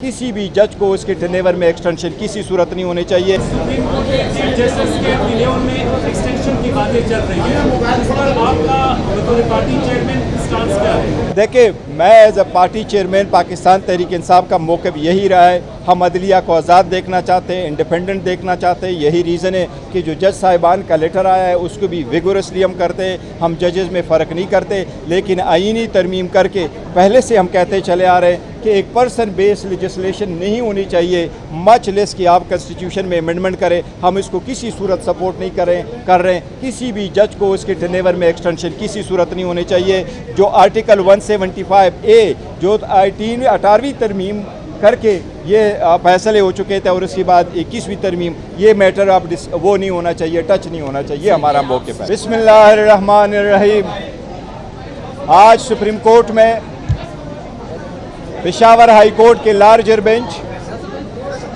किसी भी जज को उसके टेनेवर में एक्सटेंशन किसी सूरत नहीं होनी चाहिए। सुप्रीम कोर्ट के जजेस के ओपिनियन में एक्सटेंशन की बातें चल रही हैं, इस पर आपका बतौर पार्टी चेयरमैन स्टांस क्या है? देखिए, मैं as a party chairman Pakistan Tehreek Insaf का मौक़िफ़ यही रहा है। हम अदलिया को आज़ाद देखना चाहते हैं, इंडिपेंडेंट देखना चाहते हैं। यही रीज़न है कि जो जज साहिबान का लेटर आया है उसको भी विगोरसली हम करते हैं। हम जजेस में फ़र्क नहीं करते, लेकिन आईनी तरमीम करके पहले से हम कहते चले आ रहे हैं कि एक पर्सन बेस्ड लेजिस्लेशन नहीं होनी चाहिए, मच लेस कि आप कॉन्स्टिट्यूशन में अमेंडमेंट करें। हम इसको किसी सूरत सपोर्ट नहीं कर रहे हैं। किसी भी जज को उसके टेनेवर में एक्सटेंशन किसी सूरत नहीं होनी चाहिए। जो आर्टिकल 175A जो 18वीं तरमीम करके ये फैसले हो चुके थे और उसके बाद 21वीं तरमीम, ये मैटर अब वो नहीं होना चाहिए, टच नहीं होना चाहिए। हमारा मौक़िफ़ है। बिस्मिल्लाहिर्रहमानिर्रहीम। आज सुप्रीम कोर्ट में पेशावर हाई कोर्ट के लार्जर बेंच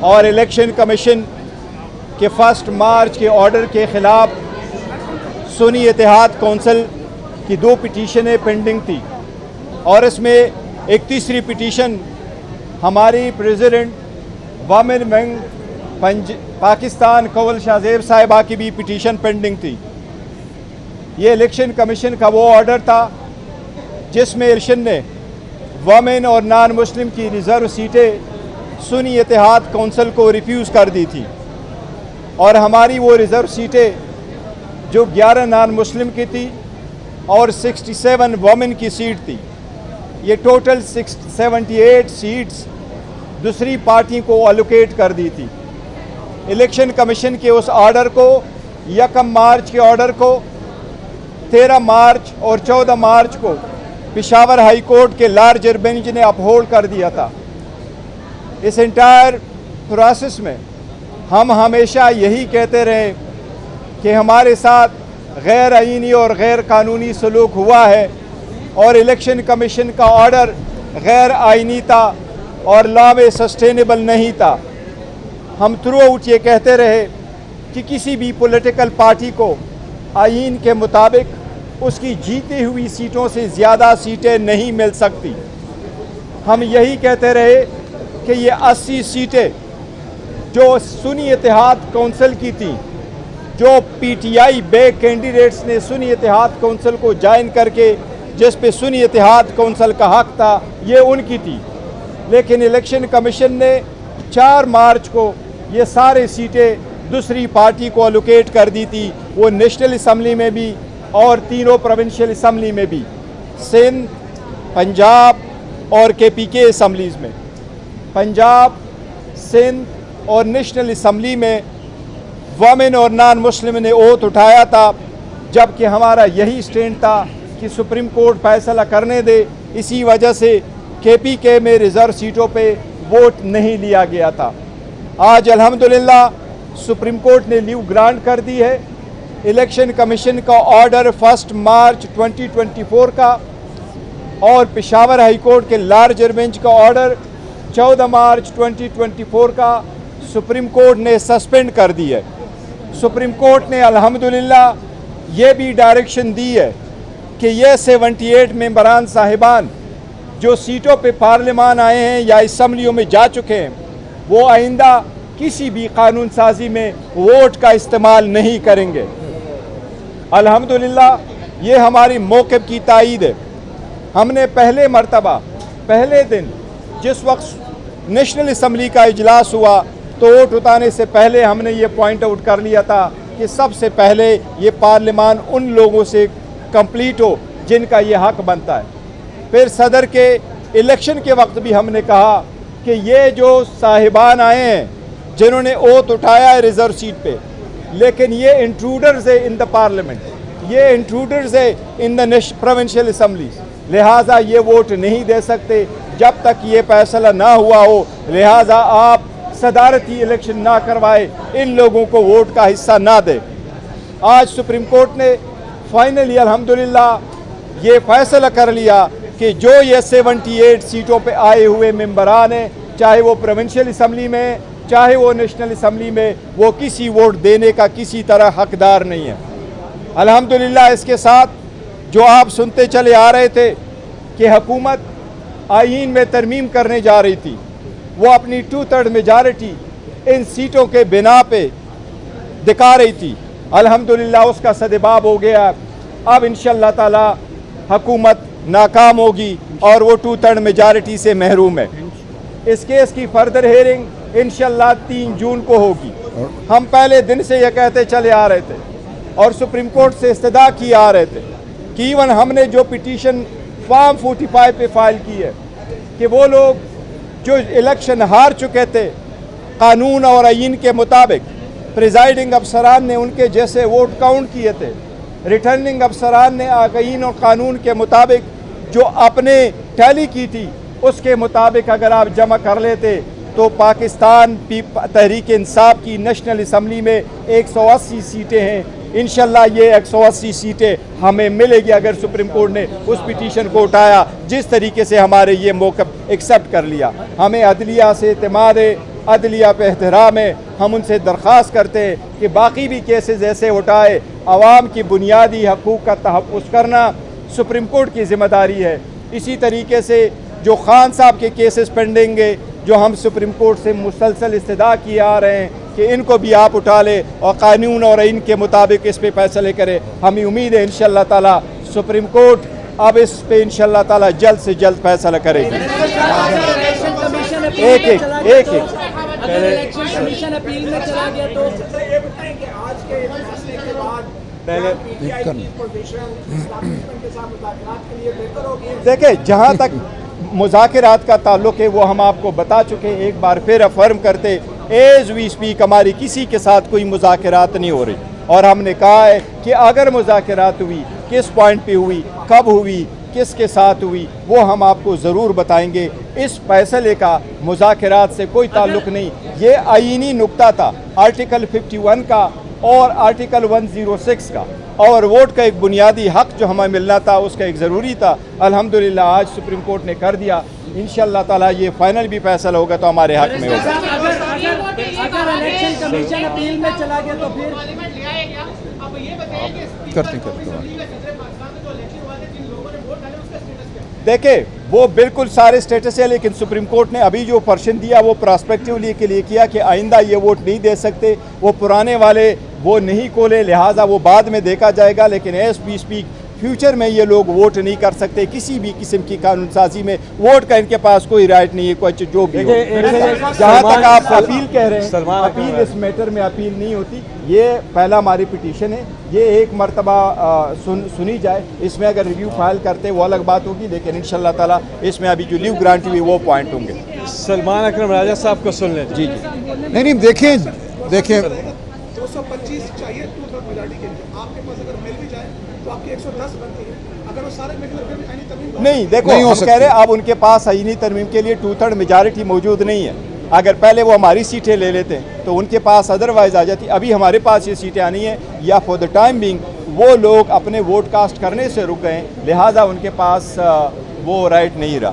और इलेक्शन कमीशन के 1 मार्च के ऑर्डर के ख़िलाफ़ सुन्नी इत्तेहाद कौंसिल की 2 पिटीशनें पेंडिंग थी और इसमें एक तीसरी पिटीशन हमारी president women wing Pakistan Kanwal Shahzeb साहिबा की भी पिटीशन पेंडिंग थी। ये इलेक्शन कमीशन का वो ऑर्डर था जिसमें इलेक्शन ने वमेन और नॉन मुस्लिम की रिज़र्व सीटें सुन्नी इत्तेहाद कौंसिल को रिफ्यूज़ कर दी थी और हमारी वो रिज़र्व सीटें जो 11 नॉन मुस्लिम की थी और 67 वमेन की सीट थी, ये टोटल 78 सीट्स दूसरी पार्टी को एलोकेट कर दी थी। इलेक्शन कमीशन के उस ऑर्डर को 1 मार्च के ऑर्डर को 13 मार्च और 14 मार्च को पेशावर हाई कोर्ट के लार्जर बेंच ने अपहोल्ड कर दिया था। इस एंटायर प्रोसेस में हम हमेशा यही कहते रहे कि हमारे साथ गैर आईनी और गैर कानूनी सलूक हुआ है और इलेक्शन कमीशन का ऑर्डर गैर आईनी था और लॉ में सस्टेनेबल नहीं था। हम थ्रू आउट ये कहते रहे कि किसी भी पॉलिटिकल पार्टी को आईन के मुताबिक उसकी जीती हुई सीटों से ज़्यादा सीटें नहीं मिल सकती। हम यही कहते रहे कि ये 80 सीटें जो सुन्नी इत्तेहाद कौंसिल की थी, जो पीटीआई बे कैंडिडेट्स ने सुन्नी इत्तेहाद कौंसिल को ज्वाइन करके जिस पे सुन्नी इत्तेहाद कौंसिल का हक था, ये उनकी थी। लेकिन इलेक्शन कमीशन ने 4 मार्च को ये सारे सीटें दूसरी पार्टी को एलोकेट कर दी थी, वो नेशनल असम्बली में भी और तीनों प्रोविंशियल असम्बली में भी, सिंध, पंजाब और KPK असम्बलीज़ में। पंजाब, सिंध और नेशनल असम्बली में वमेन और नॉन मुस्लिम ने ओथ उठाया था, जबकि हमारा यही स्टैंड था कि सुप्रीम कोर्ट फैसला करने दे। इसी वजह से KPK में रिज़र्व सीटों पे वोट नहीं लिया गया था। आज अल्हम्दुलिल्लाह सुप्रीम कोर्ट ने लीव ग्रांट कर दी है। इलेक्शन कमीशन का ऑर्डर 1 मार्च 2024 का और पेशावर हाई कोर्ट के लार्जर बेंच का ऑर्डर 14 मार्च 2024 का सुप्रीम कोर्ट ने सस्पेंड कर दी है। सुप्रीम कोर्ट ने अल्हम्दुलिल्लाह ये भी डायरेक्शन दी है कि ये 78 मेंबरान साहिबान जो सीटों पे पार्लियामान आए हैं या असम्बलियों में जा चुके हैं, वो आइंदा किसी भी कानून साजी में वोट का इस्तेमाल नहीं करेंगे। अल्हम्दुलिल्लाह ये हमारी मौक़िफ़ की तायीद है। हमने पहले मर्तबा पहले दिन जिस वक्त नेशनल असम्बली का इजलास हुआ तो वोट उठाने से पहले हमने ये पॉइंट आउट कर लिया था कि सबसे पहले ये पार्लियामान उन लोगों से कंप्लीट हो जिनका ये हक बनता है। फिर सदर के इलेक्शन के वक्त भी हमने कहा कि ये जो साहिबान आए हैं जिन्होंने ओथ उठाया है रिज़र्व सीट पे, लेकिन ये इंट्रूडर्स है इन द पार्लियामेंट, ये इंट्रूडर्स है इन द प्रोविंशियल असम्बलीज, लिहाजा ये वोट नहीं दे सकते जब तक ये फैसला ना हुआ हो। लिहाजा आप सदारती इलेक्शन ना करवाए, इन लोगों को वोट का हिस्सा ना दे। आज सुप्रीम कोर्ट ने फाइनली अल्हम्दुलिल्लाह ये फैसला कर लिया कि जो ये 78 सीटों पे आए हुए मेंबरान हैं, चाहे वो प्रोविंशियल असम्बली में चाहे वो नेशनल असम्बली में, वो किसी वोट देने का किसी तरह हकदार नहीं है। अल्हम्दुलिल्लाह इसके साथ जो आप सुनते चले आ रहे थे कि हुकूमत आईन में तरमीम करने जा रही थी, वो अपनी 2/3 मेजॉरिटी इन सीटों के बिना पे दिखा रही थी। अल्हम्दुलिल्लाह उसका सदेबाब हो गया। अब इंशाअल्लाह ताला हुकूमत नाकाम होगी और वो 2/3 मेजॉरिटी से महरूम है। इस केस की फर्दर हेयरिंग इंशाअल्लाह 3 जून को होगी। हम पहले दिन से ये कहते चले आ रहे थे और सुप्रीम कोर्ट से इस्तदा किए आ रहे थे कि इवन हमने जो पिटीशन फॉर्म 45 पे फाइल की है कि वो लोग जो इलेक्शन हार चुके थे कानून और आईन के मुताबिक, प्रिजाइडिंग अफसरान ने उनके जैसे वोट काउंट किए थे, रिटर्निंग अफसरान ने आईन और कानून के मुताबिक जो अपने टैली की थी उसके मुताबिक अगर आप जमा कर लेते तो पाकिस्तान तहरीक इंसाफ की नेशनल असम्बली में 180 सीटें हैं। इंशाल्लाह ये 180 सीटें हमें मिलेगी अगर सुप्रीम कोर्ट ने उस पिटीशन को उठाया जिस तरीके से हमारे ये मौक़िफ़ एक्सेप्ट कर लिया। हमें अदलिया से एतमाद है, अदलिया पे एहतराम है। हम उनसे दरख्वास्त करते हैं कि बाकी भी केसेस ऐसे उठाए। आवाम की बुनियादी हकूक़ का तहफ़्फ़ुज़ करना सुप्रीम कोर्ट की ज़िम्मेदारी है। इसी तरीके से जो खान साहब के केसेस पेंडिंग है, जो हम सुप्रीम कोर्ट से मुसलसल इस्तदा किए आ रहे हैं कि इनको भी आप उठा ले और कानून और आईन के मुताबिक इस पे फैसले करें। हमें उम्मीद है इंशाअल्लाह ताला सुप्रीम कोर्ट अब इस पे इंशाअल्लाह ताला जल्द से जल्द फैसला करेगी। एक देखिए, जहाँ तक मुज़ाकरात का ताल्लुक़ है वो हम आपको बता चुके हैं। एक बार फिर अफर्म करते एज वी स्पीक हमारी किसी के साथ कोई मुज़ाकरात नहीं हो रही और हमने कहा है कि अगर मुज़ाकरात हुई, किस पॉइंट पे हुई, कब हुई, किसके साथ हुई, वो हम आपको ज़रूर बताएंगे। इस फैसले का मुज़ाकरात से कोई ताल्लुक़ नहीं। ये आईनी नुक्ता था आर्टिकल 51 का और आर्टिकल 106 का, और वोट का एक बुनियादी हक जो हमें मिलना था उसका एक ज़रूरी था। अल्हम्दुलिल्लाह आज सुप्रीम कोर्ट ने कर दिया। इंशाअल्लाह ताला ये फाइनल भी फैसला होगा तो हमारे हक में होगा। अगर इलेक्शन कमीशन अपील में चला गया तो फिर देखिए, वो बिल्कुल सारे स्टेटस है, लेकिन सुप्रीम कोर्ट ने अभी जो पर्शन दिया वो प्रॉस्पेक्टिवली के लिए किया कि आइंदा ये वोट नहीं दे सकते। वो पुराने वाले वो नहीं खोले, लिहाजा वो बाद में देखा जाएगा। लेकिन एज वी स्पीक फ्यूचर में ये लोग वोट नहीं कर सकते। किसी भी किस्म की कानून साजी में वोट का इनके पास कोई राइट नहीं है। कोई जो भी जहाँ तक आप अपील कह रहे हैं, अपील इस मैटर में अपील नहीं होती। ये पहला हमारी पिटीशन है, ये एक मरतबा सुनी जाए। इसमें अगर रिव्यू फाइल करते वो अलग बात होगी, लेकिन इंशाअल्लाह ताला इसमें अभी जो लीव ग्रांट हुई वो पॉइंट होंगे। सलमान अकरम राजा साहब को सुन लें। जी नहीं देखें 225 चाहिए 2/3 मेजॉरिटी के लिए। आपके पास अगर मिल भी जाए तो आपकी 110 बनती है। अगर वो सारे मिल फिर भी आईनी तरमीम नहीं, देखो हम कह रहे हैं अब उनके पास आईनी तरमीम के लिए 2/3 मेजॉरिटी मौजूद नहीं है। अगर पहले वो हमारी सीटें ले लेते तो उनके पास अदरवाइज आ जाती। अभी हमारे पास ये सीटें आनी है, या फॉर द टाइम बिंग वो लोग अपने वोट कास्ट करने से रुक गए, लिहाजा उनके पास वो राइट नहीं रहा।